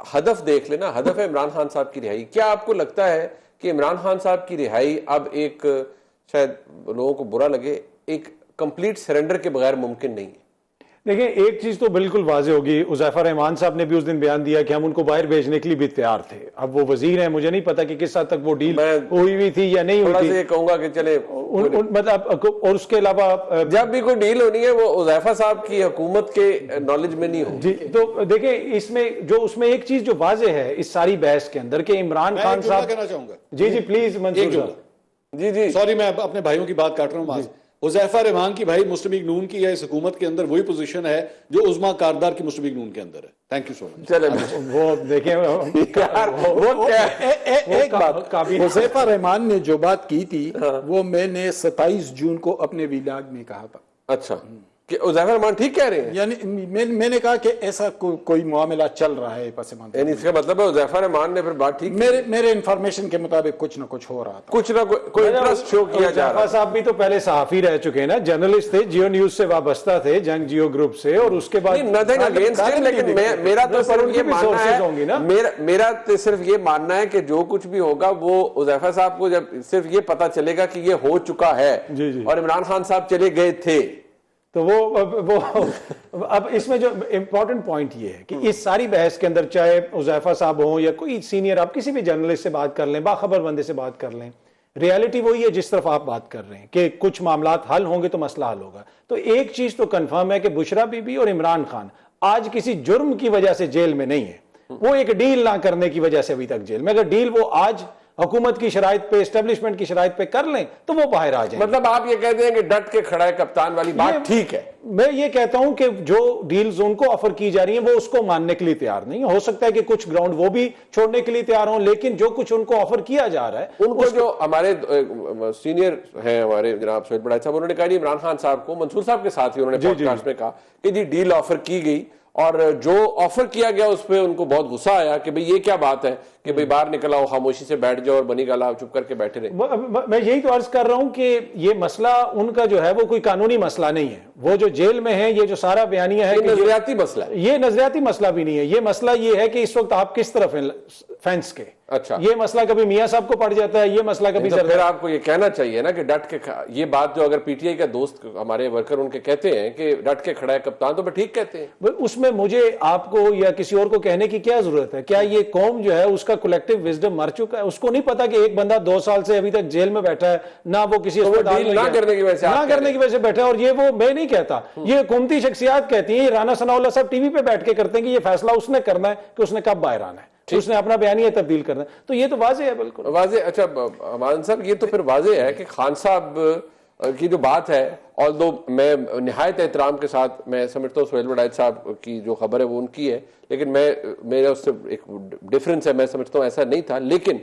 हदफ देख लेना, हदफ है इमरान खान साहब की रिहाई। क्या आपको लगता है कि इमरान खान साहब की रिहाई अब एक, शायद लोगों को बुरा लगे, एक कंप्लीट सरेंडर के बगैर मुमकिन नहीं है? देखिए, एक चीज तो बिल्कुल वाज़ेह होगी, उज़ैफा रहमान साहब ने भी उस दिन बयान दिया कि हम उनको बाहर भेजने के लिए भी तैयार थे। अब वो वजीर हैं, मुझे नहीं पता कि किस हद तक वो डील हुई हुई थी या नहीं हुई थी। ये कहूंगा कि चले मतलब, और उसके अलावा जब भी कोई डील होनी है वो उज़ैफा साहब की हुकूमत के नॉलेज में नहीं हो। जी, तो देखिए इसमें जो, उसमें एक चीज जो वाज़ेह है इस सारी बहस के अंदर कि इमरान खान साहब, कहना चाहूंगा, जी जी प्लीज मंसूर साहब, जी जी सॉरी मैं अपने भाइयों की बात काट रहा हूं। उज़ैफा रहमान की भाई मुस्लिम लीग नून की या इस हुकूमत के अंदर वही पोजीशन है जो उज़्मा कारदार की मुस्लिम लीग नून के अंदर है। Thank you so much. चले वो देखें यार, वो क्या एक बात, उज़ैफा रहमान ने जो बात की थी वो मैंने 27 जून को अपने व्लॉग में कहा था। अच्छा, कि उज़ैफा रहमान ठीक कह रहे हैं? यानी मैंने कहा कि ऐसा कोई मामला चल रहा है पसमानदा। यानी इसका मतलब है उज़ैफा रहमान ने फिर बात ठीक, मेरे इंफॉर्मेशन के मुताबिक कुछ ना कुछ हो रहा था, कुछ ना कोई इंटरेस्ट शो किया जा रहा है। साहब भी तो पहले सहाफी रह चुके हैं ना, जर्नलिस्ट थे, जियो न्यूज से वाबस्ता थे, जंग जियो ग्रुप से, और उसके बाद नथिंग अगेंस्ट हिम, लेकिन मेरा तो सिर्फ ये मानना है, मेरा तो सिर्फ ये मानना है कि जो कुछ भी होगा वो उज़ैफा साहब को जब सिर्फ ये पता चलेगा कि ये हो चुका है और इमरान खान साहब चले गए थे, तो वो अब इसमें जो इंपॉर्टेंट पॉइंट ये है कि इस सारी बहस के अंदर, चाहे उज़ैफा साहब हो या कोई सीनियर, आप किसी भी जर्नलिस्ट से बात कर लें, बाखबर बंदे से बात कर लें, रियलिटी वही है जिस तरफ आप बात कर रहे हैं कि कुछ मामलात हल होंगे तो मसला हल होगा। तो एक चीज तो कंफर्म है कि बुशरा बीबी और इमरान खान आज किसी जुर्म की वजह से जेल में नहीं है, वो एक डील ना करने की वजह से अभी तक जेल में। अगर डील वो आज हुकूमत की शराइत पे, एस्टेब्लिशमेंट की शराइत पे कर लें तो वो बाहर आ जाएंगे। मतलब आप ये कहते हैं कि डट के खड़ा है कप्तान वाली बात ठीक है? मैं ये कहता हूं कि जो डील्स उनको ऑफर की जा रही हैं वो उसको मानने के लिए तैयार नहीं। हो सकता है कि कुछ ग्राउंड वो भी छोड़ने के लिए तैयार हों, लेकिन जो कुछ उनको ऑफर किया जा रहा है, उनको जो हमारे सीनियर हैं, हमारे जनाब सोहेल बड़ाई साहब, उन्होंने कहा इमरान खान साहब को, मंसूर साहब के साथ ही उन्होंने पॉडकास्ट में कहा कि जी डील ऑफर की गई और जो ऑफर किया गया उस पर उनको बहुत गुस्सा आया कि भाई ये क्या बात है कि भाई बाहर निकल आओ, खामोशी से बैठ जाओ और बनी गाला आप चुप करके बैठे रहे। मैं यही तो अर्ज कर रहा हूं कि ये मसला उनका जो है वो कोई कानूनी मसला नहीं है। वो जो जेल में है, ये जो सारा बयानिया है, नजरियाती मसला है। ये नजरियाती मसला भी नहीं है, ये मसला ये है कि इस वक्त आप किस तरफ हैं फेंस के। अच्छा, ये मसला कभी मियां साहब को पड़ जाता है, ये मसला कभी तो फिर आपको ये कहना चाहिए ना कि डट के, ये बात जो अगर पीटीआई का दोस्त हमारे वर्कर उनके कहते हैं कि डट के खड़ा है कप्तान, तो ठीक कहते हैं। उसमें मुझे आपको या किसी और को कहने की क्या जरूरत है? क्या ये कौम जो है उसका कलेक्टिव विजडम मर चुका है? उसको नहीं पता कि एक बंदा 2 साल से अभी तक जेल में बैठा है, ना वो किसी अस्पताल में ना करने की वजह से बैठा है। और ये वो मैं नहीं कहता, ये हुकूमती शख्सियात कहती है, राना सनाउल्लाह साहब टीवी पे बैठ के करते हैं कि ये फैसला उसने करना है कि उसने कब बाहर आना है, उसने अपना बयानिया तब्दील करना है। तो ये तो वाज़ेह है, बिल्कुल वाज़ेह। अच्छा अमान साहब, ये तो फिर वाज़ेह है कि खान साहब की जो बात है, ऑल्दो मैं निहायत एहतराम के साथ मैं समझता हूँ सुहेल वड़ाइच साहब की जो खबर है वो उनकी है, लेकिन मेरा उससे एक डिफरेंस है, मैं समझता हूँ ऐसा नहीं था। लेकिन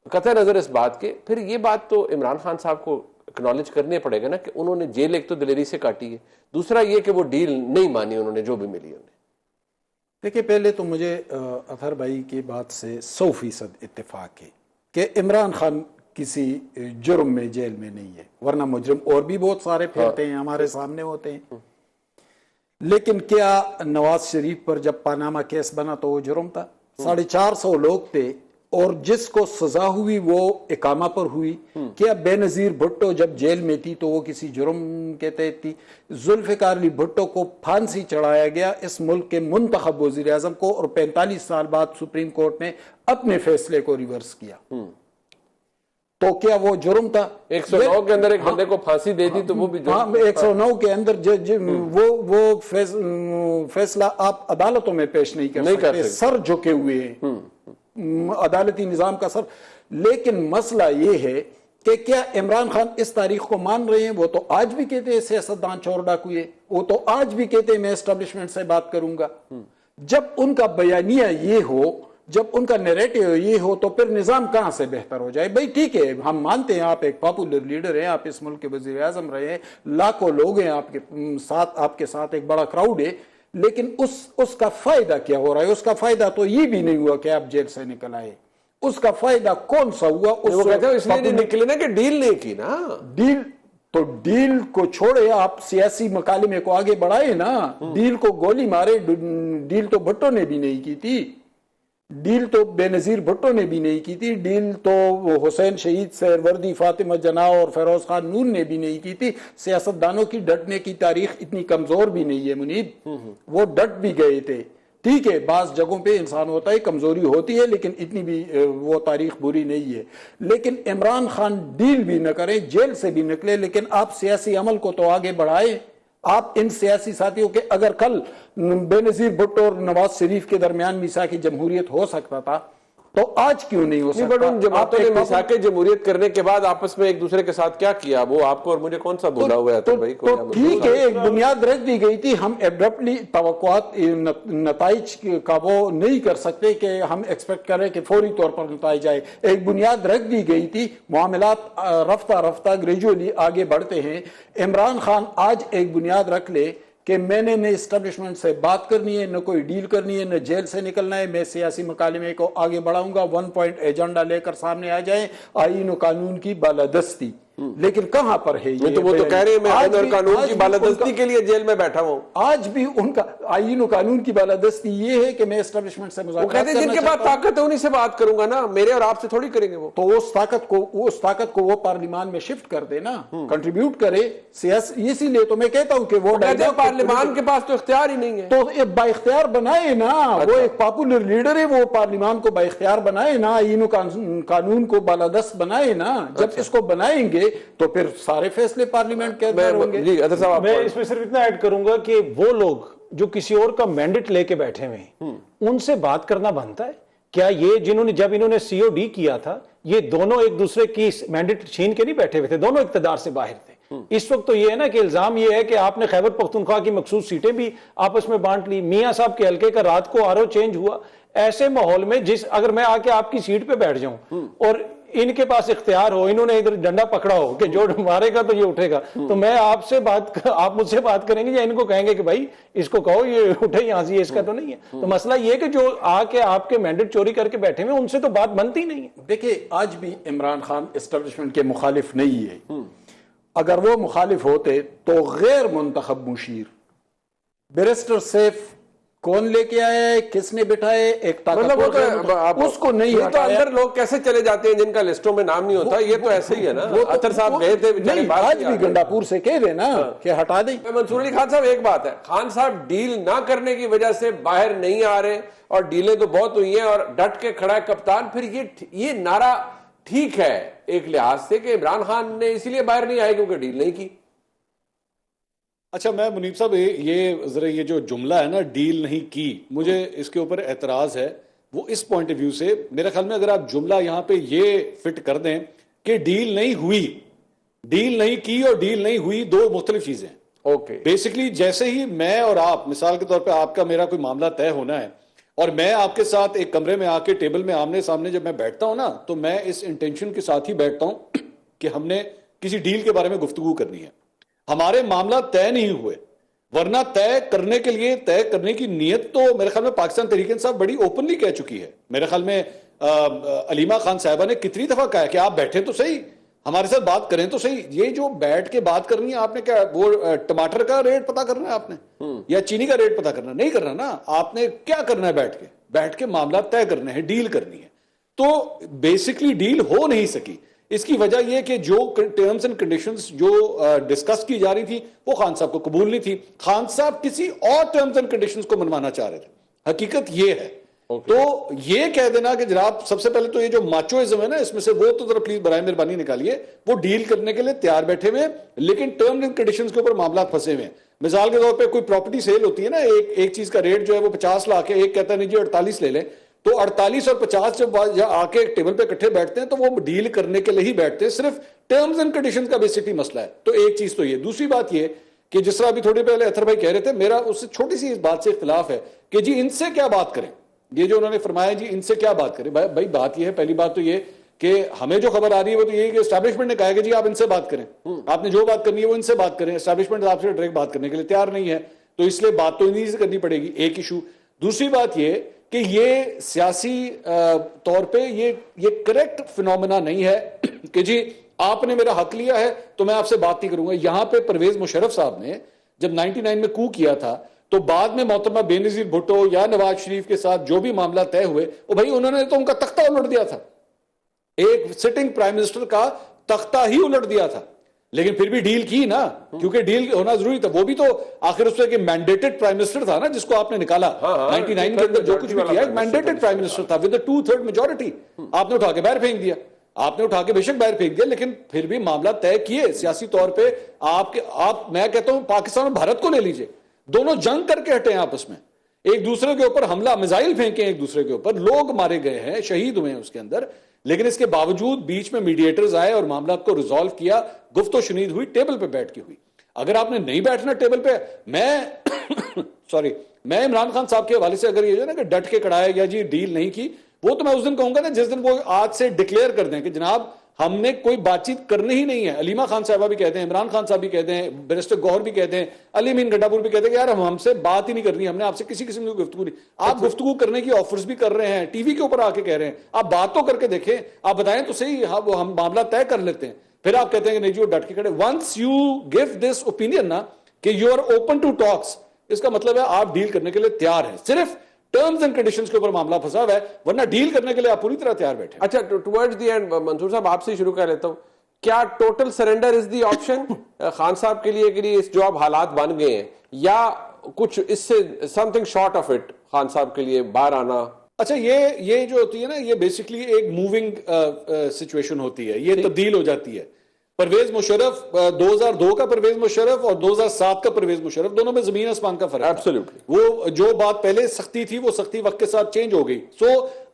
कतई नजर इस बात के, फिर ये बात तो इमरान खान साहब को एक्नॉलेज करने पड़ेगा ना कि उन्होंने जेल एक तो दिलेरी से काटी है, दूसरा ये कि वो डील नहीं मानी उन्होंने जो भी मिली उन्हें। देखिए, पहले तो मुझे अतहर भाई की बात से 100% इत्तेफाक है कि इमरान खान किसी जुर्म में जेल में नहीं है, वरना मुजरिम और भी बहुत सारे फिरते हैं, हमारे सामने होते हैं। लेकिन क्या नवाज शरीफ पर जब पानामा केस बना तो वो जुर्म था? 450 लोग थे और जिसको सजा हुई वो इकामा पर हुई। क्या बेनजीर भुट्टो जब जेल में थी तो वो किसी जुर्म के तहत थी? जुल्फिकार अली भुट्टो को फांसी चढ़ाया गया इस मुल्क के मुंतखब वजीर आजम को, और 45 साल बाद सुप्रीम कोर्ट ने अपने फैसले को रिवर्स किया। तो क्या वो जुर्म था? 109 के अंदर एक बंदे को फांसी दे दी तो वो भी जुर्म? 109 के अंदर वो फैसला आप अदालतों में पेश नहीं कर सकते, सर झुके हुए अदालती निजाम का सर। लेकिन मसला ये है कि क्या इमरान खान इस तारीख को मान रहे हैं? वो तो आज भी कहते हैं सियासतदान चोर डाकू है, वो तो आज भी कहते हैं मैं एस्टेब्लिशमेंट से बात करूंगा। जब उनका बयानिया ये हो, जब उनका नैरेटिव ये हो, तो फिर निजाम कहां से बेहतर हो जाए? भाई ठीक है, हम मानते हैं आप एक पॉपुलर लीडर हैं, आप इस मुल्क के वजीर आजम रहे हैं, लाखों लोग हैं आपके साथ एक बड़ा क्राउड है, लेकिन उसका फायदा क्या हो रहा है? उसका फायदा तो ये भी नहीं हुआ कि आप जेल से निकल आए। उसका फायदा कौन सा हुआ? वो कहते हैं इसलिए नहीं निकले ना कि डील नहीं की ना। डील को छोड़े, आप सियासी मकालिमे को आगे बढ़ाए ना। डील को गोली मारे, डील तो भुट्टो ने भी नहीं की थी, डील तो बेनजीर भुट्टो ने भी नहीं की थी, डील तो हुसैन शहीद सहरवर्दी, फातिमा जना और फिरोज खान नून ने भी नहीं की थी। सियासतदानों की डटने की तारीख इतनी कमजोर भी नहीं है मुनीब, वो डट भी गए थे। ठीक है, बास जगहों पे इंसान होता है, कमजोरी होती है, लेकिन इतनी भी वो तारीख बुरी नहीं है। लेकिन इमरान खान डील भी न करें, जेल से भी निकले, लेकिन आप सियासी अमल को तो आगे बढ़ाए। आप इन सियासी साथियों के, अगर कल बेनजीर भुट्टो और नवाज शरीफ के दरमियान मिसाक जमहूरियत हो सकता था तो आज क्यों नहीं हो सकता? बट उन जमातों ने मिसाक जमहूरियत करने के बाद आपस में एक दूसरे के साथ क्या किया, वो आपको और मुझे कौन सा भूला हुआ है? तो भाई तो ठीक है, एक बुनियाद रख दी गई थी। हम एब्रप्टली तवक्कुआत नताइज का वो नहीं कर सकते कि हम एक्सपेक्ट करें कि फौरी तौर पर नताइज आए। एक बुनियाद रख दी गई थी, मामलात रफ्ता रफ्ता ग्रेजुअली आगे बढ़ते हैं। इमरान खान आज एक बुनियाद रख ले कि मैंने न इस्टेब्लिशमेंट से बात करनी है, न कोई डील करनी है, न जेल से निकलना है, मैं सियासी मकालिमे को आगे बढ़ाऊंगा, 1 पॉइंट एजेंडा लेकर सामने आ जाए, आईन और कानून की बालादस्ती। लेकिन कहां पर है ये? तो वो तो कह रहे हैं मैं आईन और कानून की बालादस्ती के लिए जेल में बैठा हूं। आज भी उनका आईन और कानून की बालादस्ती ये है कि मैं एस्टेब्लिशमेंट से मुज़ाकरात कहते हैं जिनके पास ताकत है उन्हीं से बात करूंगा ना, मेरे और आपसे थोड़ी करेंगे वो। तो उस ताकत को वो पार्लियामान में शिफ्ट कर दे ना, कंट्रीब्यूट करे सियासी। इसीलिए तो मैं कहता हूं कि वो पार्लियामान के पास तो इख्तियार ही नहीं है, तो बाइख्तियार बनाए ना। वो एक पॉपुलर लीडर है, वो पार्लियामान को बाइख्तियार बनाए ना, आईन कानून को बालादस्त बनाए ना। जब इसको बनाएंगे तो फिर सारे फैसले पार्लियामेंट के अंदर होंगे। मैं इसमें सिर्फ इतना ऐड करूंगा कि वो लोग जो किसी और का मैंडेट लेके बैठे हुए हैं, उनसे बात करना बनता है क्या? ये जिन्होंने जब इन्होंने COD किया था, ये दोनों एक दूसरे की मैंडेट छीन के नहीं बैठे हुए थे, दोनों इक्तदार से बाहर थे। इस वक्त तो ये है ना कि इल्जाम ये है कि आपने खैबर पख्तूनख्वा की मखसूस सीटें भी आपस में बांट ली। मियां साहब के हल्के का रात को RO चेंज हुआ। ऐसे माहौल में अगर मैं आके आपकी सीट पे बैठ जाऊं और इनके पास इख्तियार हो, इन्होंने इधर डंडा पकड़ा हो कि जो मारेगा तो ये उठेगा, तो मैं आप मुझसे बात करेंगे या इनको कहेंगे कि भाई इसको कहो ये उठे यहां से, इसका तो नहीं है। तो मसला ये कि जो आके आपके मैंडेट चोरी करके बैठे हुए उनसे तो बात बनती नहीं है। देखिए, आज भी इमरान खान एस्टेब्लिशमेंट के मुखालिफ नहीं है। अगर वो मुखालिफ होते तो गैर मुंतखब मुशीर बैरिस्टर सैफ कौन लेके आया, किसने बिठाए, एक मतलब वो तो उसको नहीं तो अंदर लोग कैसे चले जाते हैं जिनका लिस्टों में नाम नहीं होता, ये तो ऐसे ही है ना। अतर साहब गए थे, आज भी गंडापुर से कह देना कि हटा दें। मंसूर अली खान साहब, एक बात है, खान साहब डील ना करने की वजह से बाहर नहीं आ रहे और डीलें तो बहुत हुई हैं और डट के खड़ा है कप्तान। फिर ये नारा ठीक है एक लिहाज से कि इमरान खान ने इसलिए बाहर नहीं आए क्योंकि डील नहीं की। अच्छा, मैं मुनीब साहब ये जो जुमला है ना, डील नहीं की, मुझे इसके ऊपर एतराज है। वो इस पॉइंट ऑफ व्यू से मेरे ख्याल में अगर आप जुमला यहां पे ये फिट कर दें कि डील नहीं हुई, डील नहीं की और डील नहीं हुई दो मुख्तलिफ चीजें हैं। ओके, बेसिकली जैसे ही मैं और आप, मिसाल के तौर पे आपका मेरा कोई मामला तय होना है और मैं आपके साथ एक कमरे में आके टेबल में आमने सामने जब मैं बैठता हूं ना, तो मैं इस इंटेंशन के साथ ही बैठता हूं कि हमने किसी डील के बारे में गुफ्तगू करनी है। हमारे मामला तय नहीं हुए, वरना तय करने के लिए, तय करने की नीयत तो मेरे ख्याल में पाकिस्तान तहरीक इंसाफ बड़ी ओपनली कह चुकी है। मेरे ख्याल में अलीमा खान साहिबा ने कितनी दफा कहा कि आप बैठे तो सही, हमारे साथ बात करें तो सही। ये जो बैठ के बात करनी है, आपने क्या वो टमाटर का रेट पता करना है आपने या चीनी का रेट पता करना नहीं करना ना, आपने क्या करना है, बैठ के मामला तय करने हैं, डील करनी है। तो बेसिकली डील हो नहीं सकी। इसकी वजह यह कि जो टर्म्स एंड कंडीशंस जो डिस्कस की जा रही थी वो खान साहब को कबूल नहीं थी। खान साहब किसी और टर्म्स एंड कंडीशंस को मनवाना चाह रहे थे, हकीकत यह है। तो ये कह देना कि जनाब सबसे पहले तो ये जो माचोइज्म है ना, इसमें से वो तो जरा प्लीज बराए मेहरबानी निकालिए। वो डील करने के लिए तैयार बैठे हुए, लेकिन टर्म्स एंड कंडीशंस के ऊपर मामला फंसे हुए हैं। मिसाल के तौर पे कोई प्रॉपर्टी सेल होती है ना, एक चीज का रेट जो है वो 50 लाख है, एक कहता है नहीं जी 48 ले लें, तो 48 और 50 जब आके टेबल पे इकट्ठे बैठते हैं तो वो डील करने के लिए ही बैठते हैं, सिर्फ टर्म्स एंड कंडीशंस का बेसिकली मसला है। तो एक चीज तो ये, दूसरी बात ये कि जिस तरह अभी थोड़ी पहले अथर भाई कह रहे थे, मेरा उससे छोटी सी इस बात से इख्तिलाफ है कि जी इनसे क्या बात करें। ये जो उन्होंने फरमाया जी इनसे क्या बात करें, भाई बात यह है, पहली बात तो ये कि हमें जो खबर आ रही है वो तो ये कि एस्टैब्लिशमेंट ने कहा है कि जी आप इनसे बात करें, आपने जो बात करनी है वो इनसे बात करें। एस्टैब्लिशमेंट आपसे डायरेक्ट बात करने के लिए तैयार नहीं है, तो इसलिए बात तो इन्हीं से करनी पड़ेगी, एक इशू। दूसरी बात ये कि ये सियासी तौर पे ये करेक्ट फिनोमेना नहीं है कि जी आपने मेरा हक लिया है तो मैं आपसे बात नहीं करूंगा। यहां पे परवेज मुशर्रफ साहब ने जब 99 में कू किया था, तो बाद में मोहतरमा बेनजीर भुट्टो या नवाज शरीफ के साथ जो भी मामला तय हुए, वो भाई उन्होंने तो उनका तख्ता उलट दिया था, एक सिटिंग प्राइम मिनिस्टर का तख्ता ही उलट दिया था, लेकिन फिर भी डील की ना, क्योंकि डील होना जरूरी था। वो भी तो आखिर उसमें कि मैंडेटेड प्राइम मिनिस्टर था ना जिसको आपने निकाला। 99 के अंदर जो कुछ भी किया एक मैंडेटेड प्राइम मिनिस्टर था विद 2/3 मेजॉरिटी, आपने उठा के बाहर फेंक दिया, आपने उठा के बेशक बाहर फेंक दिया, लेकिन फिर भी मामला तय किए सियासी तौर पे। मैं कहता हूं पाकिस्तान और भारत को ले लीजिए, दोनों जंग करके हटे हैं आपस में, एक दूसरे के ऊपर हमला, मिसाइल फेंके एक दूसरे के ऊपर, लोग मारे गए हैं, शहीद हुए हैं उसके अंदर, लेकिन इसके बावजूद बीच में मीडिएटर्स आए और मामला को रिजॉल्व किया, गुफ्तो शुनीद हुई, टेबल पे बैठ के हुई। अगर आपने नहीं बैठना टेबल पे, मैं इमरान खान साहब के हवाले से अगर ये जो ना कि डट के कड़ाया या जी डील नहीं की, वो तो मैं उस दिन कहूंगा ना जिस दिन वो आज से डिक्लेयर कर दें कि जनाब हमने कोई बातचीत करनी ही नहीं है। अलीमा खान साहबा भी कहते हैं, इमरान खान साहब भी कहते हैं, बैरिस्टर गौहर भी कहते हैं, अली मीन गड्डापुर भी कहते हैं कि यार हमसे बात ही नहीं करनी, हमने आपसे किसी किस्म की गुफ्तगू नहीं। आप गुफ्तगू करने की ऑफर्स भी कर रहे हैं, टीवी के ऊपर आके कह रहे हैं, आप बात तो करके देखें, आप बताएं तो सही, हम मामला तय कर लेते हैं। फिर आप कहते हैं कि नहीं जी वो डट के खड़े। Once you give this opinion ना कि you are open to talks, इसका मतलब है आप डील करने के लिए तैयार हैं, सिर्फ टर्म्स एंड कंडीशंस के ऊपर मामला फंसा हुआ है, वरना डील करने के लिए आप पूरी तरह तैयार बैठे। अच्छा, टुवर्ड्स द एंड मंसूर साहब आपसे ही शुरू कर लेता हूं, क्या total surrender is the option Khan साहब के लिए इस जो अब हालात बन गए हैं, या कुछ इससे something short of it Khan साहब के लिए बाहर आना? अच्छा, ये जो होती है ना, ये बेसिकली एक मूविंग सिचुएशन होती है, ये तब्दील हो जाती है। परवेज मुशर्रफ 2002 का परवेज मुशर्रफ और 2007 का परवेज मुशर्रफ, दोनों में जमीन आसमान का फर्क है। एब्सोल्युटली। वो जो बात पहले सख्ती थी वो सख्ती वक्त के साथ चेंज हो गई। सो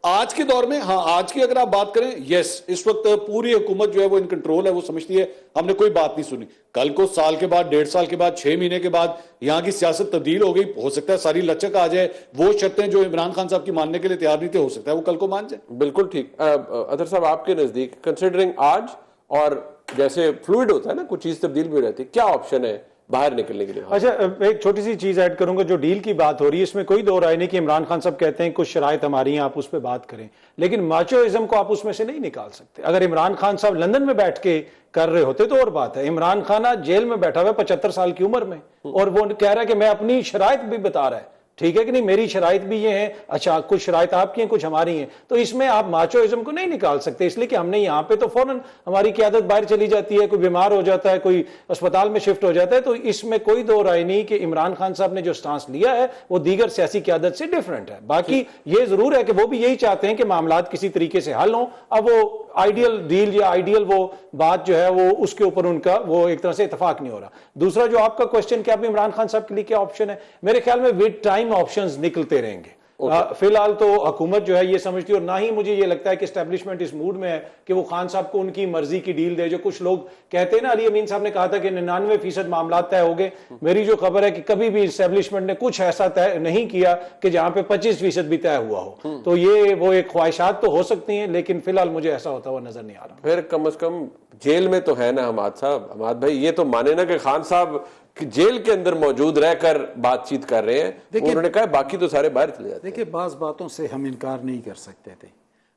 आज के दौर में, हाँ आज की अगर आप बात करें, यस इस वक्त पूरी हुकूमत जो है वो इन कंट्रोल है, वो समझती है हमने कोई बात नहीं सुनी। कल को साल के बाद, 1.5 साल के बाद, 6 महीने के बाद यहाँ की सियासत तब्दील हो गई, हो सकता है सारी लचक आ जाए, वो शर्तें जो इमरान खान साहब की मानने के लिए तैयार नहीं थे, हो सकता है वो कल को मान जाए। बिल्कुल ठीक। अदर साहब आपके नजदीक कंसिडरिंग आज और जैसे फ्लूइड होता है ना, कुछ चीज तब्दील भी हो जाती है, क्या ऑप्शन है बाहर निकलने के लिए? अच्छा, एक छोटी सी चीज ऐड करूंगा, जो डील की बात हो रही है इसमें कोई दो राय नहीं कि इमरान खान साहब कहते हैं कुछ शराइत हमारी हैं, आप उस पर बात करें, लेकिन माचोइज्म को आप उसमें से नहीं निकाल सकते। अगर इमरान खान साहब लंदन में बैठ के कर रहे होते तो और बात है। इमरान खान आज जेल में बैठा हुआ 75 साल की उम्र में, और वो कह रहा है कि मैं अपनी शराइत भी बता रहा है, ठीक है कि नहीं, मेरी शराइत भी ये है, अच्छा कुछ शराइत आपकी हैं कुछ हमारी हैं, तो इसमें आप माचोइज्म को नहीं निकाल सकते। इसलिए कि हमने यहाँ पे तो फौरन हमारी क़यादत बाहर चली जाती है, कोई बीमार हो जाता है, कोई अस्पताल में शिफ्ट हो जाता है, तो इसमें कोई दो राय नहीं कि इमरान खान साहब ने जो स्टांस लिया है वो दीगर सियासी क़यादत से डिफरेंट है। बाकी ये जरूर है कि वो भी यही चाहते हैं कि मामलात किसी तरीके से हल हों। अब वो आइडियल डील या आइडियल वो बात जो है वो उसके ऊपर उनका वो एक तरह से इतफाक नहीं हो रहा। दूसरा जो आपका क्वेश्चन कि अब इमरान खान साहब के लिए क्या ऑप्शन है, मेरे ख्याल में विद टाइम ऑप्शंस निकलते रहेंगे। फिलहाल तो हुकूमत जो है ये समझती है, और ना ही मुझे ये लगता है कि एस्टेब्लिशमेंट इस मूड में है कि वो खान साहब को उनकी मर्जी की डील दे। जो कुछ लोग कहते हैं ना, अली अमीन साहब ने कहा था कि 99% मामला तय हो गए। मेरी जो खबर है कि कभी भी एस्टेब्लिशमेंट ने कुछ ऐसा तय नहीं किया कि जहां पे 25% भी तय हुआ हो। तो ये वो एक ख्वाहिशात तो हो सकती हैं, लेकिन फिलहाल मुझे ऐसा होता हुआ नजर नहीं आ रहा। फिर कम से कम जेल में तो है ना हमाद साहब, हमाद भाई ये तो माने ना कि खान साहब जेल के अंदर मौजूद रहकर बातचीत कर रहे हैं। उन्होंने कहा बाकी तो सारे बाहर चले जाते हैं। देखिए, बाज बातों से हम इनकार नहीं कर सकते थे।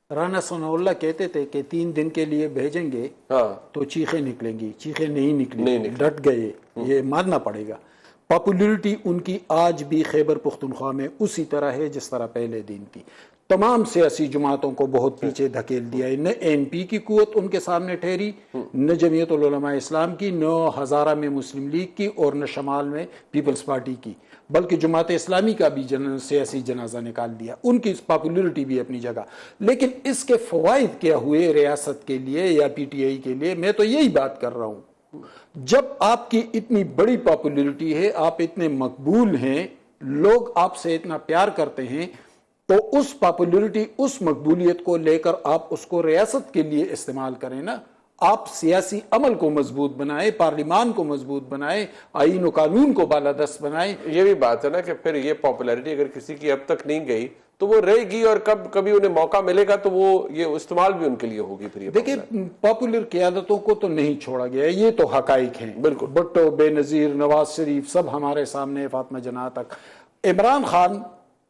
राना सनाउल्लाह कहते थे कि 3 दिन के लिए भेजेंगे तो चीखें निकलेंगी, चीखें नहीं निकली, डट गए, ये मानना पड़ेगा। पॉपुलरिटी उनकी आज भी खैबर पुख्तनख्वा में उसी तरह है जिस तरह पहले दिन थी। तमाम सियासी जमातों को बहुत पीछे धकेल दिया है। न एनपी की कुवत उनके सामने ठहरी, न जमीयत उलमा इस्लाम की, न हज़ारा में मुस्लिम लीग की, और न शमाल में पीपल्स पार्टी की, बल्कि जमात इस्लामी का भी सियासी जनाजा निकाल दिया। उनकी पॉपुलरिटी भी अपनी जगह, लेकिन इसके फवाइद क्या हुए रियासत के लिए या पीटीआई के लिए, मैं तो यही बात कर रहा हूँ। जब आपकी इतनी बड़ी पॉपुलरिटी है, आप इतने मकबूल हैं, लोग आपसे इतना प्यार करते हैं, तो उस पॉपुलरिटी, उस मकबूलियत को लेकर आप उसको रियासत के लिए इस्तेमाल करें ना। आप सियासी अमल को मजबूत बनाए, पार्लिमान को मजबूत बनाए, आईन और कानून को बालादस्त बनाए। ये भी बात है ना कि फिर ये पॉपुलैरिटी अगर किसी की अब तक नहीं गई तो वो रहेगी, और कभी उन्हें मौका मिलेगा तो वो ये इस्तेमाल भी उनके लिए होगी। फिर देखिए, पॉपुलर क़यादतों को तो नहीं छोड़ा गया, ये तो हकाइक हैं। बिल्कुल, भुट्टो, बेनजीर, नवाज शरीफ सब हमारे सामने, फातिमा जनाह तक। इमरान खान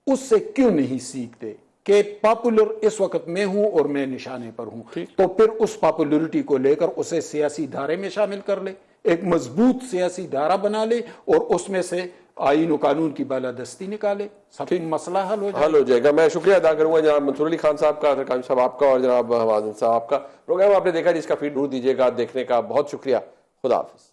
उससे क्यों नहीं सीखते कि पॉपुलर इस वक्त मैं हूं और मैं निशाने पर हूं, तो फिर उस पॉपुलरिटी को लेकर उसे सियासी धारे में शामिल कर ले, एक मजबूत सियासी धारा बना ले, और उसमें से आईन और कानून की बालादस्ती निकाले, सब मसला हल हो जाएगा। मैं शुक्रिया अदा करूंगा जनाब मंसूर अली खान साहब का, कायम साहब आपका, और जनाब हवाज़िन साहब का। प्रोग्राम आपने देखा जिसका फीड जरूर दीजिएगा देखने का। बहुत शुक्रिया। खुदा हाफिज।